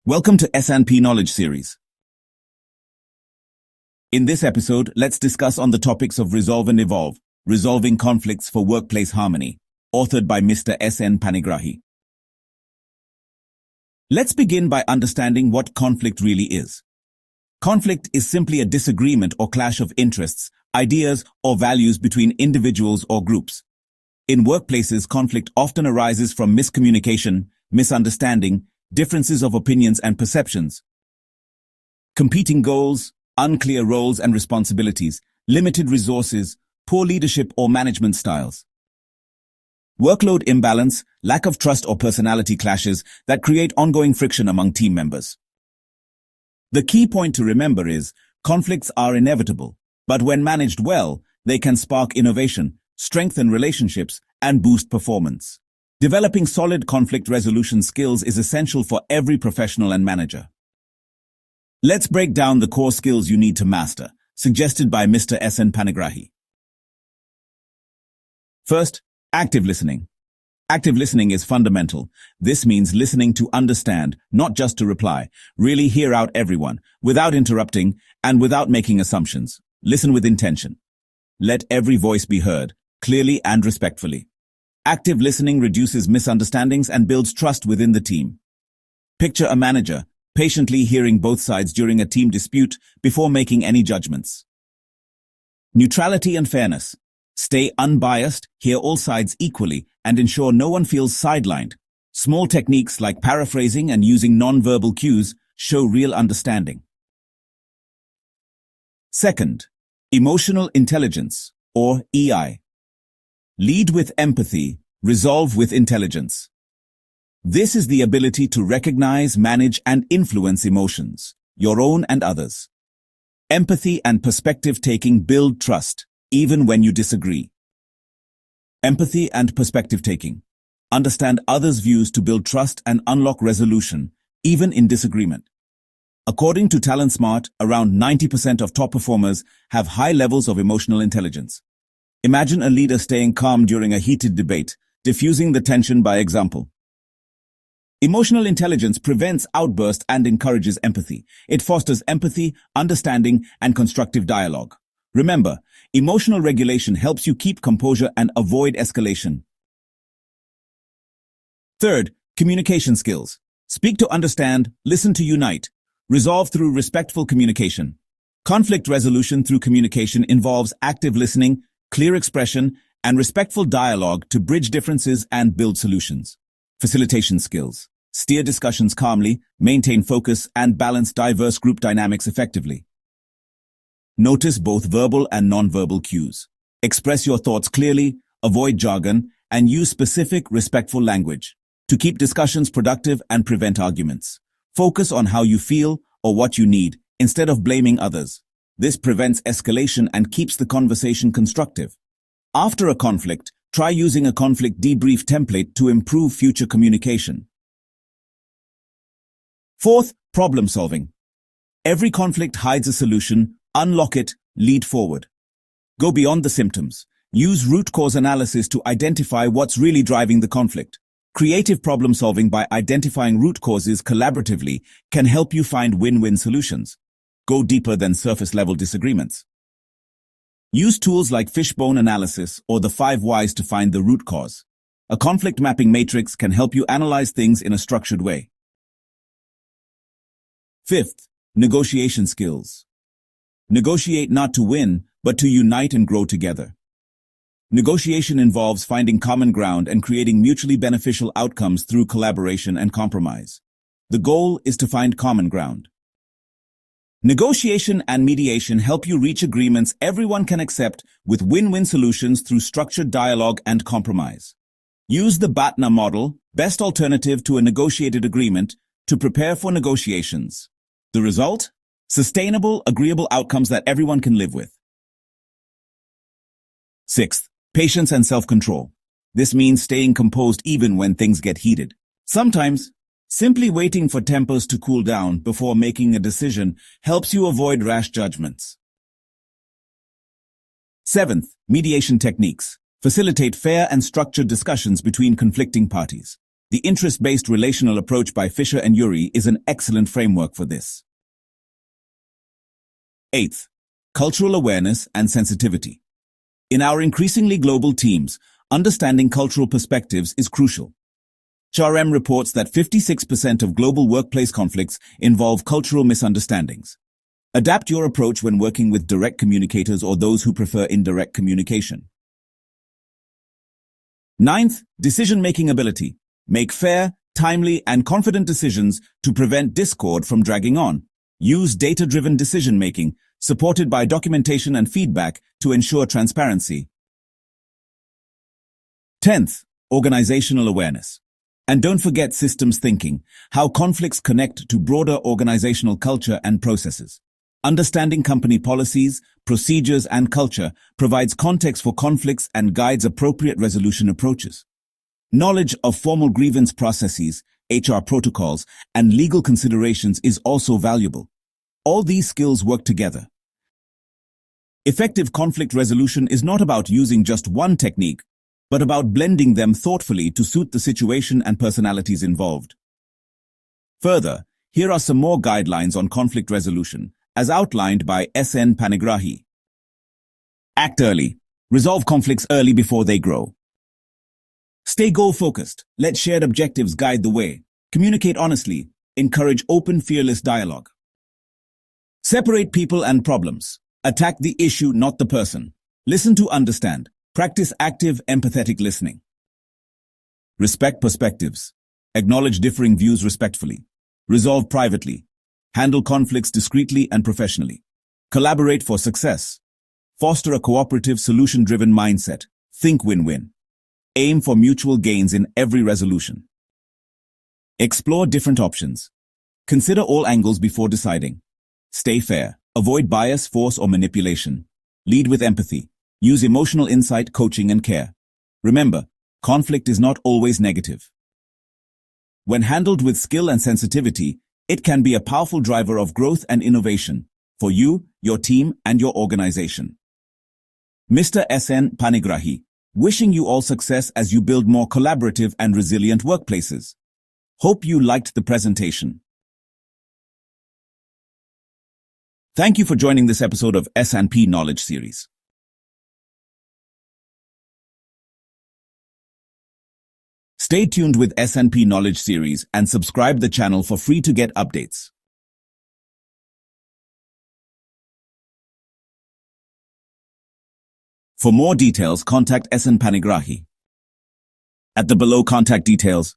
Welcome to S&P Knowledge Series. In this episode, let's discuss on the topics of Resolve and Evolve, Resolving Conflicts for Workplace Harmony, authored by Mr. S.N. Panigrahi. Let's begin by understanding what conflict really is. Conflict is simply a disagreement or clash of interests, ideas, or values between individuals or groups. In workplaces, conflict often arises from miscommunication, misunderstanding, differences of opinions and perceptions, competing goals, unclear roles and responsibilities, limited resources, poor leadership or management styles. Workload imbalance, lack of trust or personality clashes that create ongoing friction among team members. The key point to remember is, conflicts are inevitable, but when managed well, they can spark innovation, strengthen relationships, and boost performance. Developing solid conflict resolution skills is essential for every professional and manager. Let's break down the core skills you need to master, suggested by Mr. S.N. Panigrahi. First, active listening. Active listening is fundamental. This means listening to understand, not just to reply. Really hear out everyone, without interrupting and without making assumptions. Listen with intention. Let every voice be heard, clearly and respectfully. Active listening reduces misunderstandings and builds trust within the team. Picture a manager patiently hearing both sides during a team dispute before making any judgments. Neutrality and fairness. Stay unbiased, hear all sides equally, and ensure no one feels sidelined. Small techniques like paraphrasing and using non-verbal cues show real understanding. Second, emotional intelligence, or EI. Lead with empathy, resolve with intelligence. This is the ability to recognize, manage, and influence emotions, your own and others. Empathy and perspective-taking build trust, even when you disagree. Empathy and perspective-taking. Understand others' views to build trust and unlock resolution, even in disagreement. According to TalentSmart, around 90% of top performers have high levels of emotional intelligence. Imagine a leader staying calm during a heated debate, diffusing the tension by example. Emotional intelligence prevents outbursts and encourages empathy. It fosters empathy, understanding, and constructive dialogue. Remember, emotional regulation helps you keep composure and avoid escalation. Third, communication skills. Speak to understand, listen to unite. Resolve through respectful communication. Conflict resolution through communication involves active listening, clear expression, and respectful dialogue to bridge differences and build solutions. Facilitation skills. Steer discussions calmly, maintain focus, and balance diverse group dynamics effectively. Notice both verbal and non-verbal cues. Express your thoughts clearly, avoid jargon, and use specific, respectful language to keep discussions productive and prevent arguments. Focus on how you feel or what you need instead of blaming others. This prevents escalation and keeps the conversation constructive. After a conflict, try using a conflict debrief template to improve future communication. Fourth, problem solving. Every conflict hides a solution. Unlock it, lead forward. Go beyond the symptoms. Use root cause analysis to identify what's really driving the conflict. Creative problem solving by identifying root causes collaboratively can help you find win-win solutions. Go deeper than surface-level disagreements. Use tools like fishbone analysis or the 5 whys to find the root cause. A conflict mapping matrix can help you analyze things in a structured way. Fifth, negotiation skills. Negotiate not to win, but to unite and grow together. Negotiation involves finding common ground and creating mutually beneficial outcomes through collaboration and compromise. The goal is to find common ground. Negotiation and mediation help you reach agreements everyone can accept with win-win solutions through structured dialogue and compromise. Use the BATNA model, best alternative to a negotiated agreement, to prepare for negotiations. The result? Sustainable, agreeable outcomes that everyone can live with. Sixth, patience and self-control. This means staying composed even when things get heated. Sometimes, simply waiting for tempers to cool down before making a decision helps you avoid rash judgments. Seventh, mediation techniques. Facilitate fair and structured discussions between conflicting parties. The interest-based relational approach by Fisher and Urey is an excellent framework for this. Eighth, cultural awareness and sensitivity. In our increasingly global teams, understanding cultural perspectives is crucial. HRM reports that 56% of global workplace conflicts involve cultural misunderstandings. Adapt your approach when working with direct communicators or those who prefer indirect communication. Ninth, decision-making ability. Make fair, timely, and confident decisions to prevent discord from dragging on. Use data-driven decision-making, supported by documentation and feedback, to ensure transparency. 10th, organizational awareness. And don't forget systems thinking, how conflicts connect to broader organizational culture and processes. Understanding company policies, procedures, and culture provides context for conflicts and guides appropriate resolution approaches. Knowledge of formal grievance processes, HR protocols, and legal considerations is also valuable. All these skills work together. Effective conflict resolution is not about using just one technique, but about blending them thoughtfully to suit the situation and personalities involved. Further, here are some more guidelines on conflict resolution, as outlined by S.N. Panigrahi. Act early. Resolve conflicts early before they grow. Stay goal-focused. Let shared objectives guide the way. Communicate honestly. Encourage open, fearless dialogue. Separate people and problems. Attack the issue, not the person. Listen to understand. Practice active, empathetic listening. Respect perspectives. Acknowledge differing views respectfully. Resolve privately. Handle conflicts discreetly and professionally. Collaborate for success. Foster a cooperative, solution-driven mindset. Think win-win. Aim for mutual gains in every resolution. Explore different options. Consider all angles before deciding. Stay fair. Avoid bias, force, or manipulation. Lead with empathy. Use emotional insight, coaching, and care. Remember, conflict is not always negative. When handled with skill and sensitivity, it can be a powerful driver of growth and innovation for you, your team, and your organization. Mr. S.N. Panigrahi, wishing you all success as you build more collaborative and resilient workplaces. Hope you liked the presentation. Thank you for joining this episode of S&P Knowledge Series. Stay tuned with S&P Knowledge Series and subscribe the channel for free to get updates. For more details, contact S.N. Panigrahi at the below contact details.